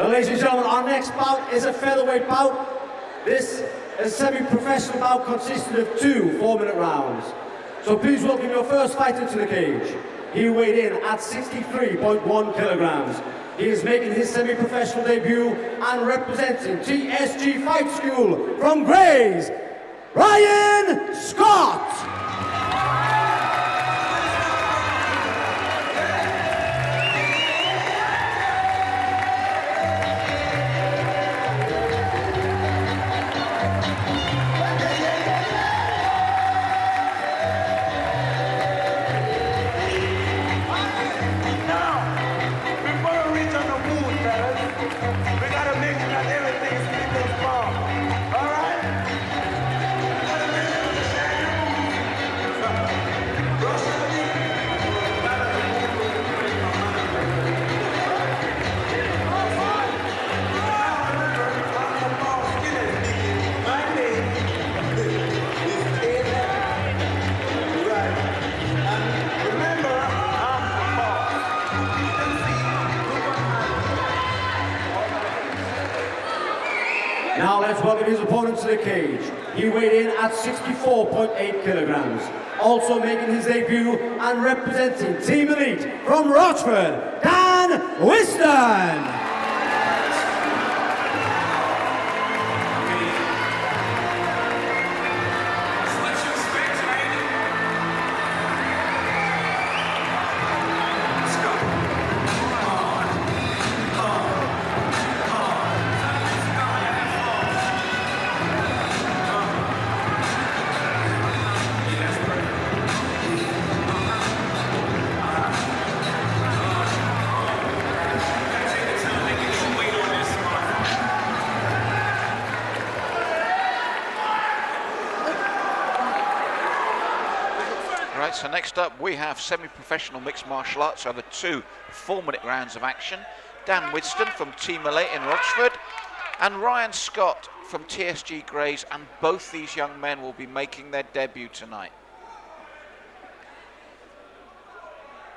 Well, ladies and gentlemen, our next bout is a featherweight bout. This is a semi-professional bout consisting of 2 4-minute rounds. So please welcome your first fighter to the cage. He weighed in at 63.1 kilograms. He is making his semi-professional debut and representing TSG Fight School from Grays, Ryan Scott. Now let's welcome his opponent to the cage. He weighed in at 64.8 kilograms. Also making his debut and representing Team Elite from Rochford, Dan Whiston. So next up we have semi-professional mixed martial arts over 2 4-minute rounds of action. Dan Whiston from Team Elite in Rochford and Ryan Scott from TSG Grays, and both these young men will be making their debut tonight.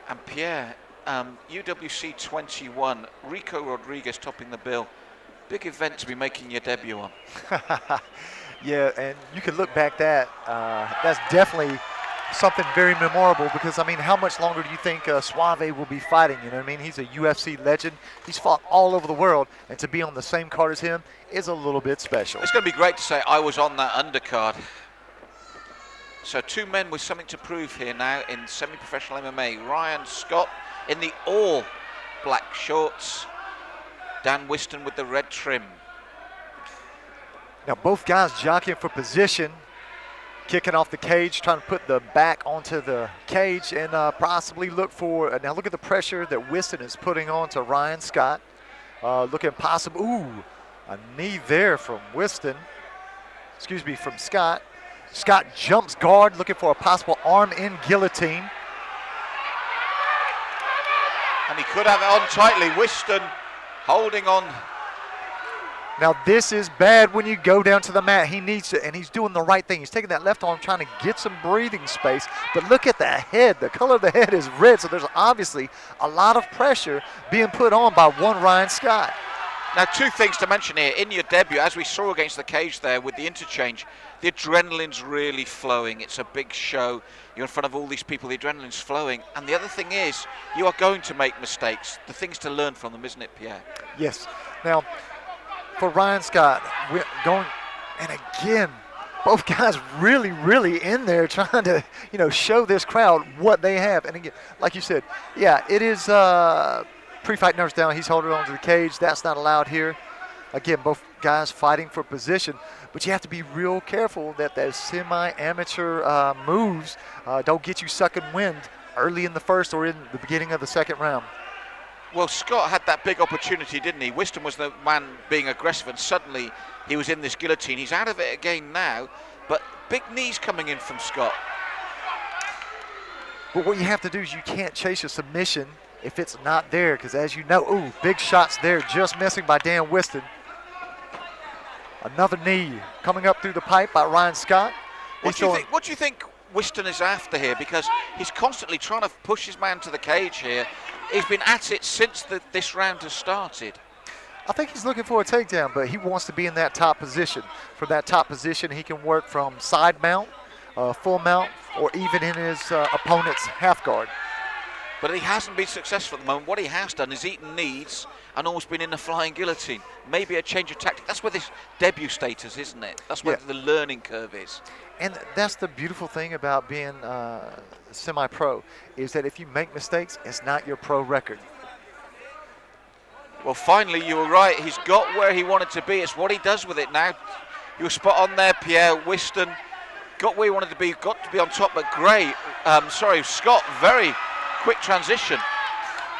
And Pierre, UWC21, Rico Rodriguez topping the bill. Big event to be making your debut on. Yeah, and you can look back that's definitely something very memorable, because, I mean, how much longer do you think Suave will be fighting? You know what I mean? He's a UFC legend. He's fought all over the world, and to be on the same card as him is a little bit special. It's going to be great to say I was on that undercard. So 2 men with something to prove here now in semi-professional MMA. Ryan Scott in the all black shorts. Dan Whiston with the red trim. Now both guys jockeying for position. Kicking off the cage, trying to put the back onto the cage and possibly look for, now look at the pressure that Whiston is putting on to Ryan Scott. Looking possible, ooh, a knee there from Whiston, from Scott. Scott jumps guard, looking for a possible arm in guillotine. And he could have it on tightly. Whiston holding on. Now this is bad when you go down to the mat. He needs to, and he's doing the right thing. He's taking that left arm, trying to get some breathing space. But look at the head. The color of the head is red, so there's obviously a lot of pressure being put on by one Ryan Scott. Now 2 things to mention here. In your debut, as we saw against the cage there with the interchange, the adrenaline's really flowing. It's a big show. You're in front of all these people, the adrenaline's flowing. And the other thing is, you are going to make mistakes. The things to learn from them, isn't it, Pierre? Yes. Now, for Ryan Scott, we're going, and again, both guys really, really in there trying to, show this crowd what they have. And again, like you said, yeah, it is pre-fight nerves down. He's holding on to the cage. That's not allowed here. Again, both guys fighting for position, but you have to be real careful that those semi-amateur moves don't get you sucking wind early in the first or in the beginning of the second round. Well, Scott had that big opportunity, didn't he? Whiston was the man being aggressive, and suddenly he was in this guillotine. He's out of it again now, but big knees coming in from Scott. But what you have to do is you can't chase a submission if it's not there, because as you know, ooh, big shots there, just missing by Dan Whiston. Another knee coming up through the pipe by Ryan Scott. What do you think Whiston is after here? Because he's constantly trying to push his man to the cage here. He's been at it since this round has started. I think he's looking for a takedown, but he wants to be in that top position. From that top position, he can work from side mount, full mount, or even in his opponent's half guard. But he hasn't been successful at the moment. What he has done is eaten knees and almost been in the flying guillotine. Maybe a change of tactic. That's where this debut status, isn't it? That's where the learning curve is. And that's the beautiful thing about being semi-pro, is that if you make mistakes, it's not your pro record. Well, finally, you were right. He's got where he wanted to be. It's what he does with it now. You were spot on there, Pierre. Whiston got where he wanted to be, got to be on top, but Scott, very quick transition.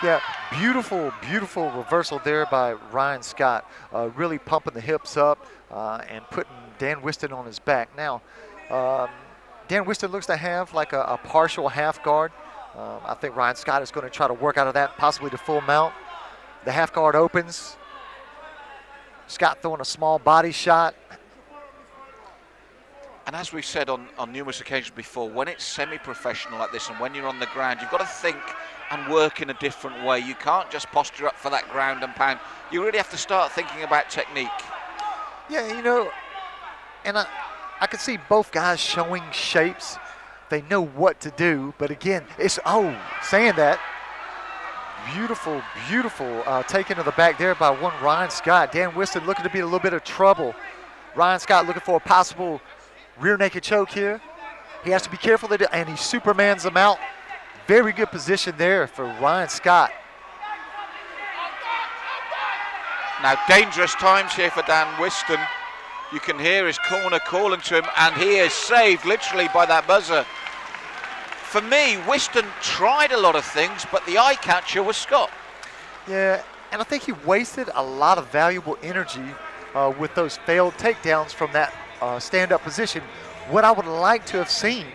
Yeah, beautiful, beautiful reversal there by Ryan Scott, really pumping the hips up and putting Dan Whiston on his back. Now, Dan Whiston looks to have like a partial half guard. I think Ryan Scott is going to try to work out of that, possibly to full mount. The half guard opens. Scott throwing a small body shot. And as we've said on numerous occasions before, when it's semi-professional like this and when you're on the ground, you've got to think and work in a different way. You can't just posture up for that ground and pound. You really have to start thinking about technique. Yeah, you know, and I could see both guys showing shapes. They know what to do, but again, saying that, beautiful, beautiful taken to the back there by one Ryan Scott. Dan Whiston looking to be in a little bit of trouble. Ryan Scott looking for a possible rear naked choke here. He has to be careful, and he supermans him out. Very good position there for Ryan Scott. Now, dangerous times here for Dan Whiston. You can hear his corner calling to him, and he is saved literally by that buzzer. For me, Whiston tried a lot of things, but the eye catcher was Scott. Yeah, and I think he wasted a lot of valuable energy with those failed takedowns from that stand-up position. What I would like to have seen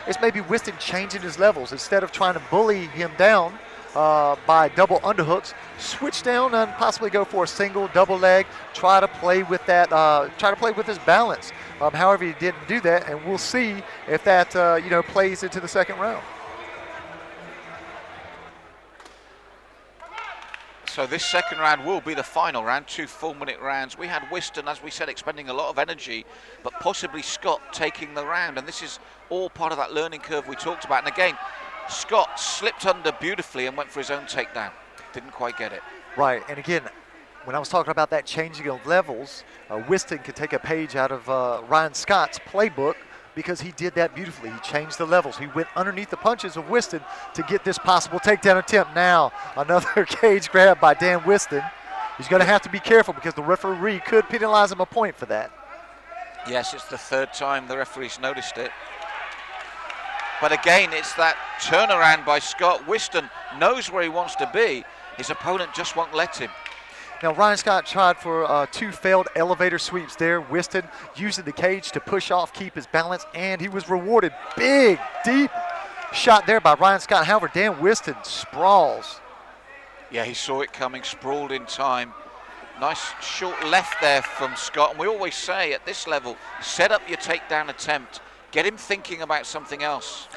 is maybe Whiston changing his levels. Instead of trying to bully him down by double underhooks, switch down and possibly go for a single, double leg, try to play with that, try to play with his balance. However, he didn't do that, and we'll see if that plays into the second round. So this second round will be the final round, 2 4-minute rounds. We had Whiston, as we said, expending a lot of energy, but possibly Scott taking the round, and this is all part of that learning curve we talked about. And again, Scott slipped under beautifully and went for his own takedown. Didn't quite get it. Right, and again, when I was talking about that changing of levels, Whiston could take a page out of Ryan Scott's playbook, because he did that beautifully. He changed the levels. He went underneath the punches of Whiston to get this possible takedown attempt. Now, another cage grab by Dan Whiston. He's going to have to be careful because the referee could penalize him a point for that. Yes, it's the third time the referee's noticed it. But again, it's that turnaround by Scott. Whiston knows where he wants to be. His opponent just won't let him. Now, Ryan Scott tried for 2 failed elevator sweeps there. Whiston using the cage to push off, keep his balance, and he was rewarded. Big, deep shot there by Ryan Scott. However, Dan Whiston sprawls. Yeah, he saw it coming, sprawled in time. Nice short left there from Scott. And we always say at this level, set up your takedown attempt. Get him thinking about something else.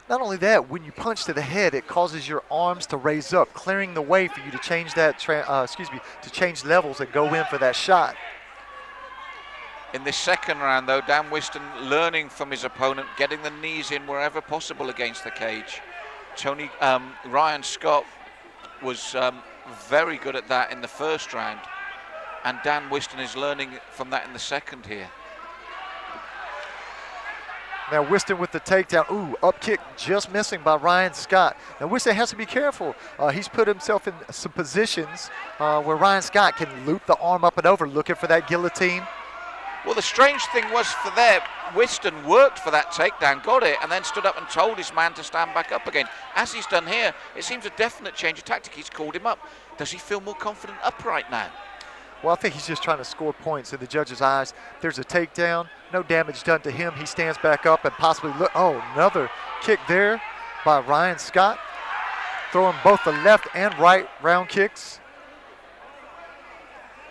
Not only that, when you punch to the head, it causes your arms to raise up, clearing the way for you to change that, to change levels and go in for that shot. In this second round, though, Dan Whiston learning from his opponent, getting the knees in wherever possible against the cage. Ryan Scott was very good at that in the first round, and Dan Whiston is learning from that in the second here. Now Whiston with the takedown. Ooh, up kick just missing by Ryan Scott. Now Whiston has to be careful. He's put himself in some positions where Ryan Scott can loop the arm up and over, looking for that guillotine. Well, the strange thing was for there, Whiston worked for that takedown, got it, and then stood up and told his man to stand back up again. As he's done here, it seems a definite change of tactic. He's called him up. Does he feel more confident upright now? Well, I think he's just trying to score points in the judge's eyes. There's a takedown, no damage done to him. He stands back up and possibly another kick there by Ryan Scott. Throwing both the left and right round kicks.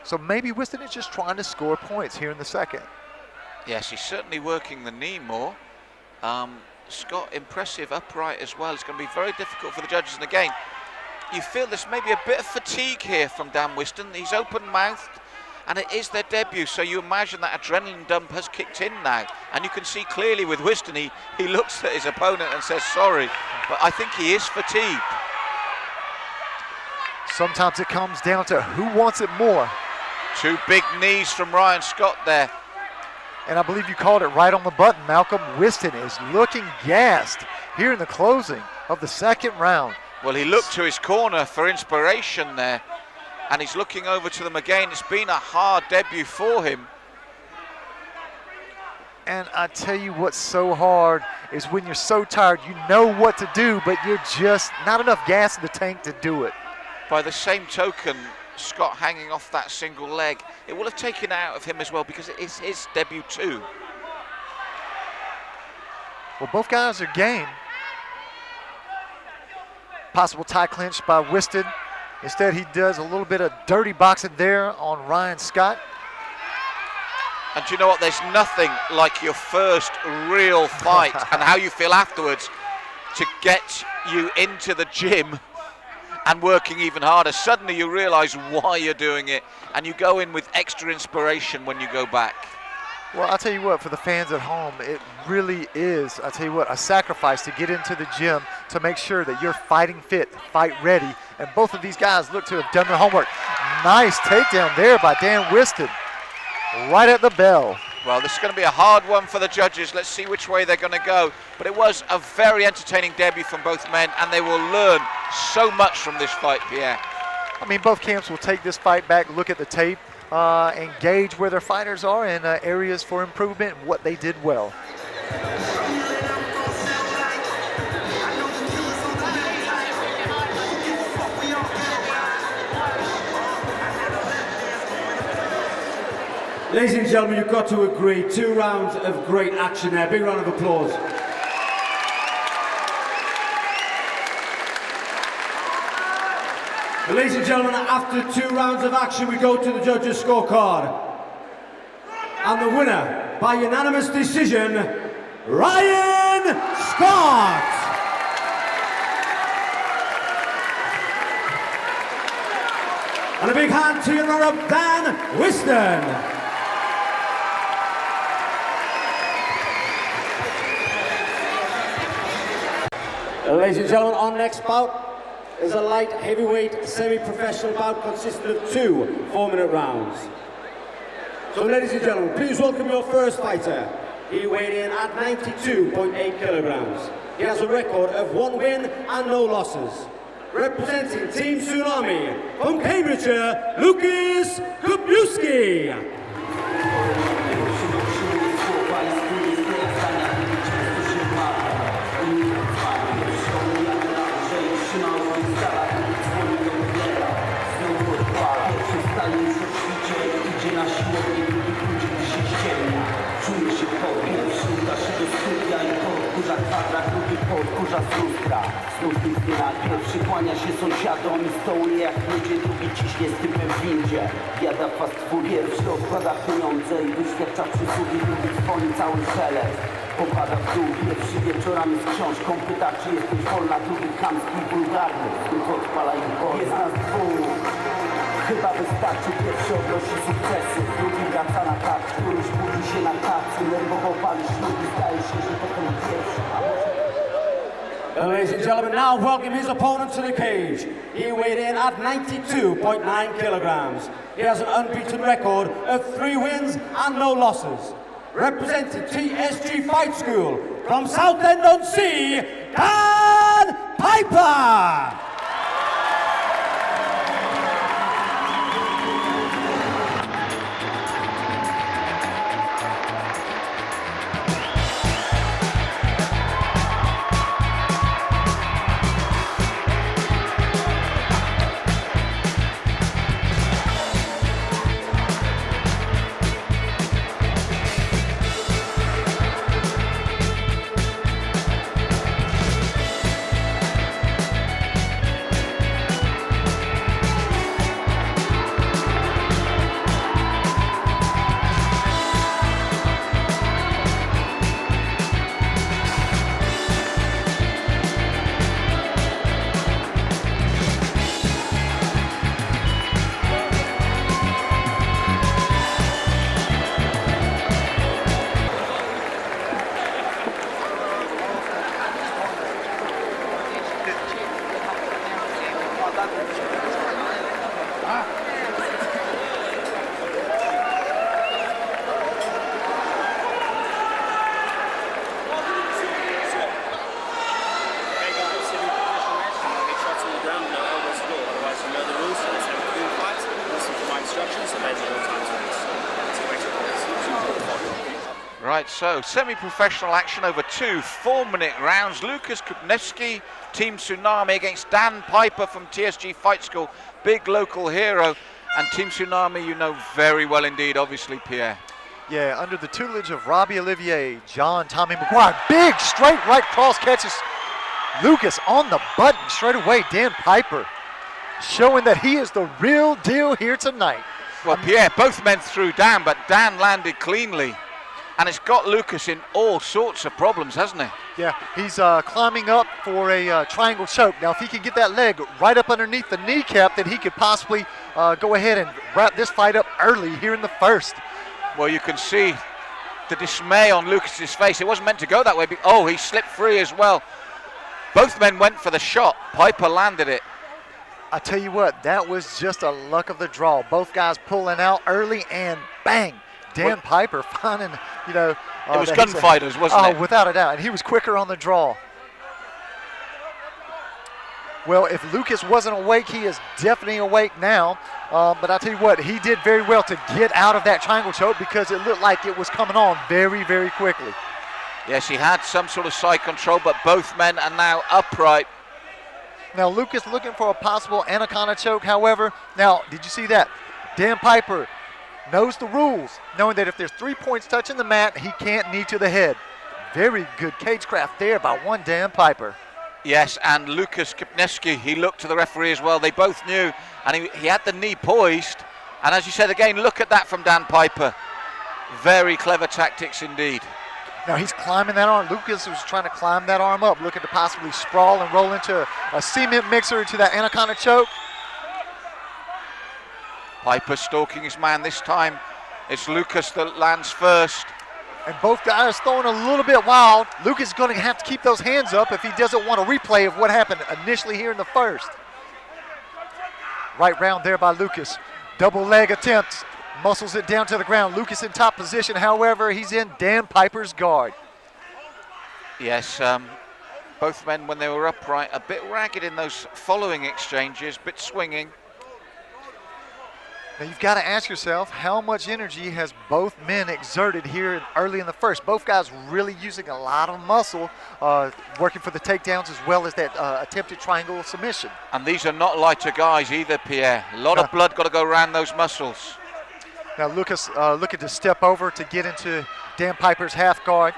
So maybe Whiston is just trying to score points here in the second. Yes, he's certainly working the knee more. Scott, impressive upright as well. It's going to be very difficult for the judges. And again, you feel there's maybe a bit of fatigue here from Dan Whiston. He's open-mouthed, and it is their debut, so you imagine that adrenaline dump has kicked in now. And you can see clearly with Whiston, he looks at his opponent and says sorry, but I think he is fatigued. Sometimes it comes down to who wants it more. 2 big knees from Ryan Scott there. And I believe you called it right on the button, Malcolm. Whiston is looking gassed here in the closing of the second round. Well, he looked to his corner for inspiration there, and he's looking over to them again. It's been a hard debut for him. And I tell you what's so hard is when you're so tired, you know what to do, but you're just not enough gas in the tank to do it. By the same token, Scott hanging off that single leg, it will have taken out of him as well, because it is his debut too. Well, both guys are game. Possible tie clinch by Whiston. Instead, he does a little bit of dirty boxing there on Ryan Scott. And do you know what? There's nothing like your first real fight and how you feel afterwards to get you into the gym and working even harder. Suddenly you realize why you're doing it, and you go in with extra inspiration when you go back. Well, I'll tell you what, for the fans at home, it really is, I'll tell you what, a sacrifice to get into the gym to make sure that you're fighting fit, fight ready. And both of these guys look to have done their homework. Nice takedown there by Dan Whiston, right at the bell. Well, this is going to be a hard one for the judges. Let's see which way they're going to go. But it was a very entertaining debut from both men, and they will learn so much from this fight, Pierre. I mean, both camps will take this fight back, look at the tape, and gauge where their fighters are and areas for improvement and what they did well. Ladies and gentlemen, you've got to agree, 2 rounds of great action there. Big round of applause. Well, ladies and gentlemen, after 2 rounds of action, we go to the judges' scorecard. And the winner, by unanimous decision, Ryan Scott! And a big hand to your runner-up, Dan Whiston. Ladies and gentlemen, our next bout is a light heavyweight semi-professional bout consisting of 2 4-minute rounds. So ladies and gentlemen, please welcome your first fighter. He weighed in at 92.8 kilograms. He has a record of 1 win and no losses. Representing Team Tsunami from Cambridgeshire, Lucas Kupiewski. Podkurza z lustra, znów na pierwszy kłania się sąsiadom i stołuje jak ludzie, drugi ciśnie z typem w windzie. Jada fast food, pierwszy odkłada pieniądze i doświadcza przysługi, drugi dzwoni cały szelest. Popada w dół, pierwszy wieczorami z książką, pyta czy jesteś wolna, drugi chamski i wulgarny, znów odpala i jest nas 2. Chyba wystarczy, pierwszy odnosi sukcesy, drugi wraca na tak, któryś budzi się na tacy, nerwowo pali ślubi, zdaje się, że to ten pierwszy. Ladies and gentlemen, now welcome his opponent to the cage. He weighed in at 92.9 kilograms. He has an unbeaten record of 3 wins and no losses. Representing TSG Fight School from Southend-on-Sea, Dan Piper! actions and then more times on Right, so semi-professional action over 2 4-minute rounds. Lucas Kupnevsky, Team Tsunami against Dan Piper from TSG Fight School, big local hero. And Team Tsunami you know very well indeed, obviously, Pierre. Yeah, under the tutelage of Robbie Olivier, John Tommy McGuire, big straight right cross catches Lucas on the button straight away. Dan Piper showing that he is the real deal here tonight. Well, Pierre, both men threw Dan, but Dan landed cleanly. And it's got Lucas in all sorts of problems, hasn't it? Yeah, he's climbing up for a triangle choke. Now, if he can get that leg right up underneath the kneecap, then he could possibly go ahead and wrap this fight up early here in the first. Well, you can see the dismay on Lucas's face. It wasn't meant to go that way. Oh, he slipped free as well. Both men went for the shot. Piper landed it. I tell you what, that was just a luck of the draw. Both guys pulling out early and bang. Dan Piper finding, you know. It was gunfighters, wasn't it? Oh, without a doubt. And he was quicker on the draw. Well, if Lucas wasn't awake, he is definitely awake now. But I'll tell you what, he did very well to get out of that triangle choke because it looked like it was coming on very, very quickly. Yes, he had some sort of side control, but both men are now upright. Now, Lucas looking for a possible anaconda choke, however. Now, did you see that? Dan Piper knows the rules, knowing that if there's 3 points touching the mat, he can't knee to the head. Very good cagecraft there by one Dan Piper. Yes, and Lucas Kupnevsky, he looked to the referee as well. They both knew, and he had the knee poised. And as you said again, look at that from Dan Piper. Very clever tactics indeed. Now he's climbing that arm. Lucas was trying to climb that arm up, looking to possibly sprawl and roll into a cement mixer into that anaconda choke. Piper stalking his man this time. It's Lucas that lands first. And both guys throwing a little bit wild. Lucas is going to have to keep those hands up if he doesn't want a replay of what happened initially here in the first. Right round there by Lucas. Double leg attempt. Muscles it down to the ground. Lucas in top position. However, he's in Dan Piper's guard. Yes, both men, when they were upright, a bit ragged in those following exchanges, bit swinging. Now you've got to ask yourself, how much energy has both men exerted here early in the first? Both guys really using a lot of muscle, working for the takedowns as well as that attempted triangle submission. And these are not lighter guys either, Pierre. A lot of blood got to go around those muscles. Now Lucas looking to step over to get into Dan Piper's half guard.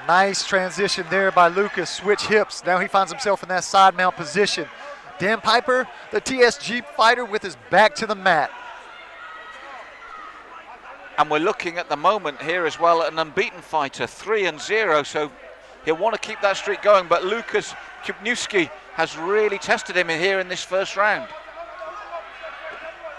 Nice transition there by Lucas, switch hips. Now he finds himself in that side mount position. Dan Piper, the TSG fighter, with his back to the mat. And we're looking at the moment here as well at an unbeaten fighter, 3-0, so he'll want to keep that streak going, but Lucas Kupnevsky has really tested him here in this first round.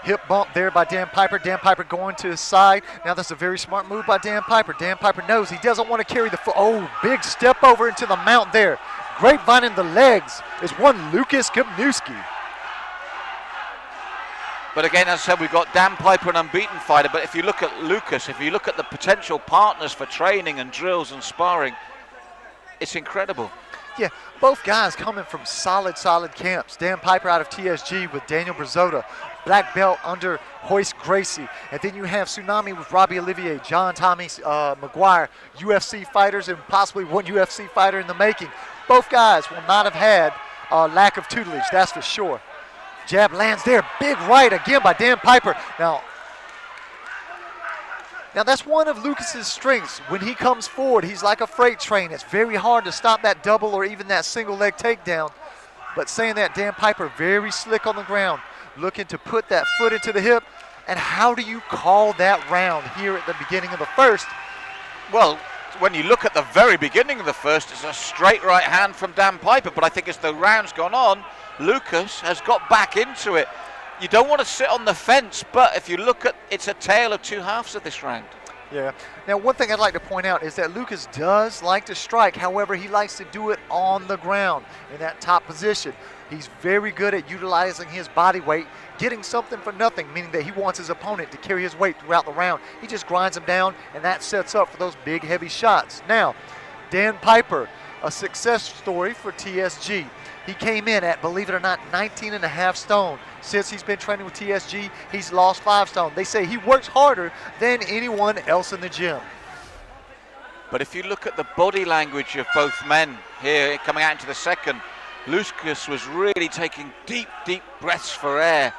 Hip bump there by Dan Piper. Dan Piper going to his side. Now that's a very smart move by Dan Piper. Dan Piper knows he doesn't want to carry the foot. Oh, big step over into the mount there. Grapevine in the legs is one Lucas Kupnevsky. But again, as I said, we've got Dan Piper, an unbeaten fighter, but if you look at Lucas, if you look at the potential partners for training and drills and sparring, it's incredible. Yeah, both guys coming from solid camps. Dan Piper out of TSG with Daniel Brazotta, black belt under Hoist Gracie. And then you have Tsunami with Robbie Olivier, John Tommy McGuire, UFC fighters and possibly one UFC fighter in the making. Both guys will not have had a lack of tutelage, that's for sure. Jab lands there, big right again by Dan Piper. Now that's one of Lucas's strengths. When he comes forward, he's like a freight train. It's very hard to stop that double or even that single leg takedown. But saying that, Dan Piper very slick on the ground, looking to put that foot into the hip. And how do you call that round here at the beginning of the first? Well, when you look at the very beginning of the first, it's a straight right hand from Dan Piper. But I think as the round's gone on, Lucas has got back into it. You don't want to sit on the fence, but if you look at, it's a tale of two halves of this round. Yeah. Now, one thing I'd like to point out is that Lucas does like to strike. However, he likes to do it on the ground in that top position. He's very good at utilizing his body weight, getting something for nothing, meaning that he wants his opponent to carry his weight throughout the round. He just grinds him down, and that sets up for those big, heavy shots. Now, Dan Piper, a success story for TSG. He came in at, believe it or not, 19.5 stone. Since he's been training with TSG, he's lost 5 stone. They say he works harder than anyone else in the gym. But if you look at the body language of both men here coming out into the second, Lucas was really taking deep, deep breaths for air.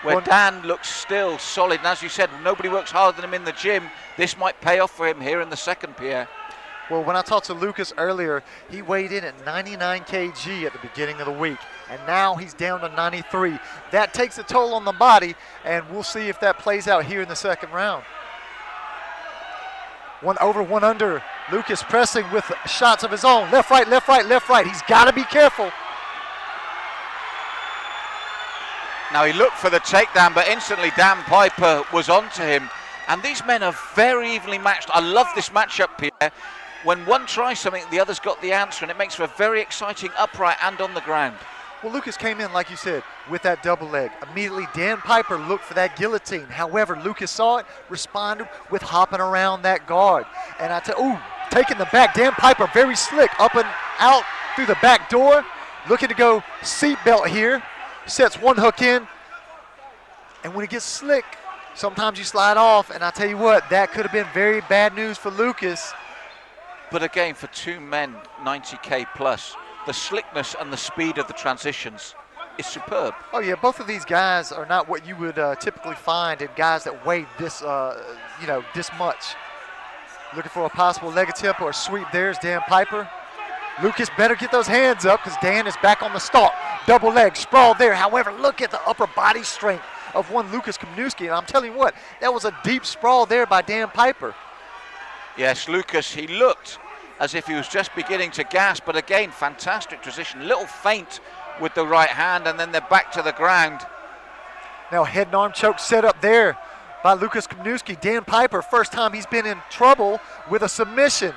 Where Dan looks still solid, and as you said, nobody works harder than him in the gym. This might pay off for him here in the second, Pierre. Well, when I talked to Lucas earlier, he weighed in at 99 kg at the beginning of the week, and now he's down to 93. That takes a toll on the body, and we'll see if that plays out here in the second round. 1 over, 1 under. Lucas pressing with shots of his own. Left, right, left, right, left, right. He's got to be careful. Now he looked for the takedown, but instantly Dan Piper was onto him. And these men are very evenly matched. I love this matchup, Pierre. When one tries something, the other's got the answer, and it makes for a very exciting upright and on the ground. Well, Lucas came in, like you said, with that double leg. Immediately, Dan Piper looked for that guillotine. However, Lucas saw it, responded with hopping around that guard. And taking the back. Dan Piper very slick, up and out through the back door. Looking to go seatbelt here. Sets one hook in. And when it gets slick, sometimes you slide off. And I tell you what, that could have been very bad news for Lucas. But again, for two men, 90K plus, the slickness and the speed of the transitions is superb. Oh yeah, both of these guys are not what you would typically find in guys that weigh this, this much. Looking for a possible leg attempt or a sweep. There's Dan Piper. Lucas better get those hands up because Dan is back on the stalk. Double leg, sprawl there. However, look at the upper body strength of one Lucas Kopniewski. And I'm telling you what, that was a deep sprawl there by Dan Piper. Yes, Lucas, he looked as if he was just beginning to gasp, but again, fantastic transition. Little feint with the right hand, and then they're back to the ground. Now head and arm choke set up there by Lucas Kopniewski. Dan Piper, first time he's been in trouble with a submission.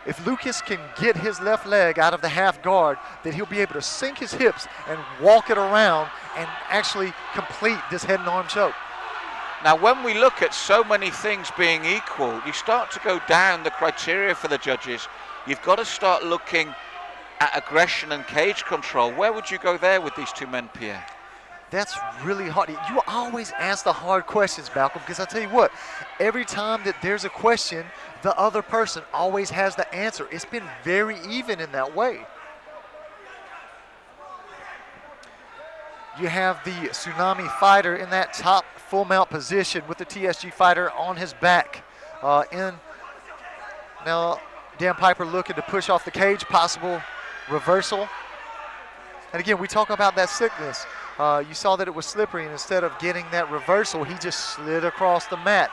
If Lucas can get his left leg out of the half guard, then he'll be able to sink his hips and walk it around and actually complete this head and arm choke. Now, when we look at so many things being equal, you start to go down the criteria for the judges. You've got to start looking at aggression and cage control. Where would you go there with these two men, Pierre? That's really hard. You always ask the hard questions, Malcolm, because I tell you what, every time that there's a question, the other person always has the answer. It's been very even in that way. You have the Tsunami fighter in that top full mount position with the TSG fighter on his back. Now, Dan Piper looking to push off the cage, possible reversal. And again, we talk about that sickness. You saw that it was slippery, and instead of getting that reversal, he just slid across the mat.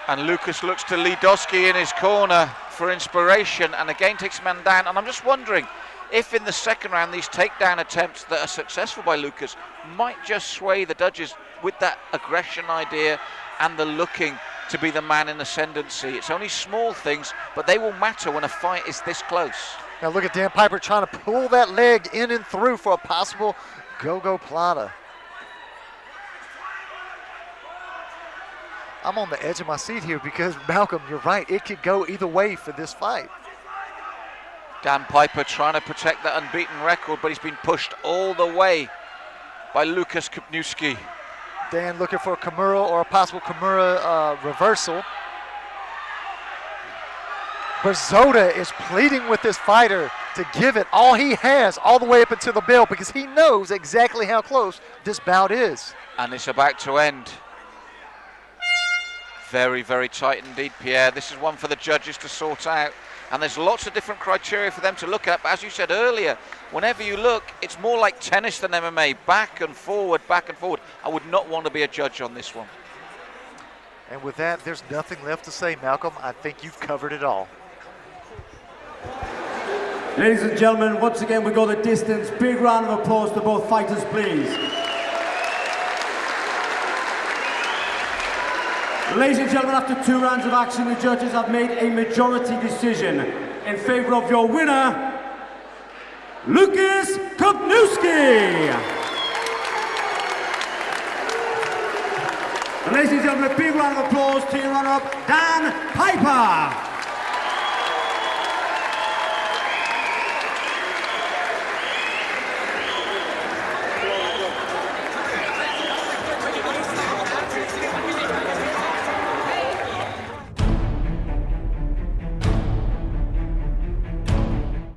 And Lucas looks to Lidowski in his corner for inspiration, and again takes a man down. And I'm just wondering if in the second round these takedown attempts that are successful by Lucas might just sway the judges with that aggression idea and the looking to be the man in ascendancy. It's only small things, but they will matter when a fight is this close. Now look at Dan Piper trying to pull that leg in and through for a possible go-go plata. I'm on the edge of my seat here because, Malcolm, you're right. It could go either way for this fight. Dan Piper trying to protect that unbeaten record, but he's been pushed all the way by Lucas Kopniewski. Dan looking for a Kimura or a possible Kimura reversal. Berzoda is pleading with this fighter to give it all he has all the way up until the bell because he knows exactly how close this bout is. And it's about to end. Very, very tight indeed, Pierre. This is one for the judges to sort out. And there's lots of different criteria for them to look at. But as you said earlier, whenever you look, it's more like tennis than MMA. Back and forward, back and forward. I would not want to be a judge on this one. And with that, there's nothing left to say, Malcolm. I think you've covered it all. Ladies and gentlemen, once again, we go the distance. Big round of applause to both fighters, please. Ladies and gentlemen, after 2 rounds of action, the judges have made a majority decision in favor of your winner, Lucas Kopniewski. Ladies and gentlemen, a big round of applause to your runner-up, Dan Piper.